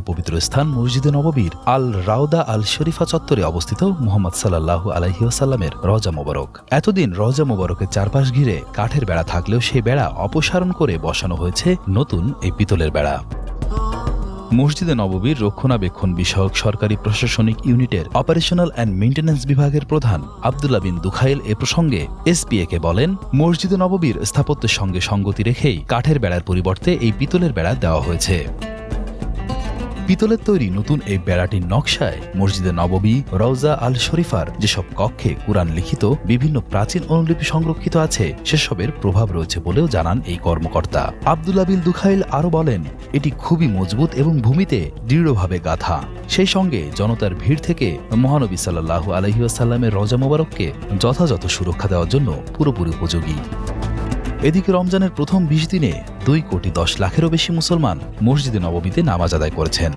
পবিত্র স্থান মসজিদে নববীর আল রাউদা আল শরীফা চত্বরে অবস্থিত মুহাম্মদ সাল্লাল্লাহু আলাইহি ওয়াসাল্লামের রওজা মোবারক। এতদিন রওজা মোবারকের চারপাশ ঘিরে কাঠের বেড়া থাকলেও সেই বেড়া অপসারণ করে বসানো হয়েছে নতুন এই পিতলের বেড়া। মসজিদে নববীর রক্ষণাবেক্ষণ বিষয়ক সরকারি প্রশাসনিক ইউনিটের অপারেশনাল অ্যান্ড মেইনটেন্যান্স বিভাগের প্রধান আব্দুল্লাহ বিন দুখাইল এ প্রসঙ্গে এসপিএকে বলেন, মসজিদে নববীর স্থাপত্যের সঙ্গে সঙ্গতি রেখেই কাঠের বেড়ার পরিবর্তে এই পিতলের বেড়া দেওয়া হয়েছে। পিতলের তৈরি নতুন এই বেড়াটির নকশায় মসজিদে নববী, রওজা আল শরীফার যেসব কক্ষে কুরআন লিখিত বিভিন্ন প্রাচীন অনুলিপি সংরক্ষিত আছে সেসবের প্রভাব রয়েছে বলেও জানান এই কর্মকর্তা। আব্দুল্লাহ বিন দুখাইল আরও বলেন, এটি খুবই মজবুত এবং ভূমিতে দৃঢ়ভাবে গাঁথা। সেই সঙ্গে জনতার ভিড় থেকে মহানবী সাল্লাল্লাহু আলাইহি ওয়াসাল্লামের রওজা মোবারককে যথাযথ সুরক্ষা দেওয়ার জন্য পুরোপুরি উপযোগী। এদিকে রমজানের প্রথম 20 দিনে 2,10,00,000-এরও বেশি মুসলমান মসজিদে নববীতে নামাজ আদায় করেছেন।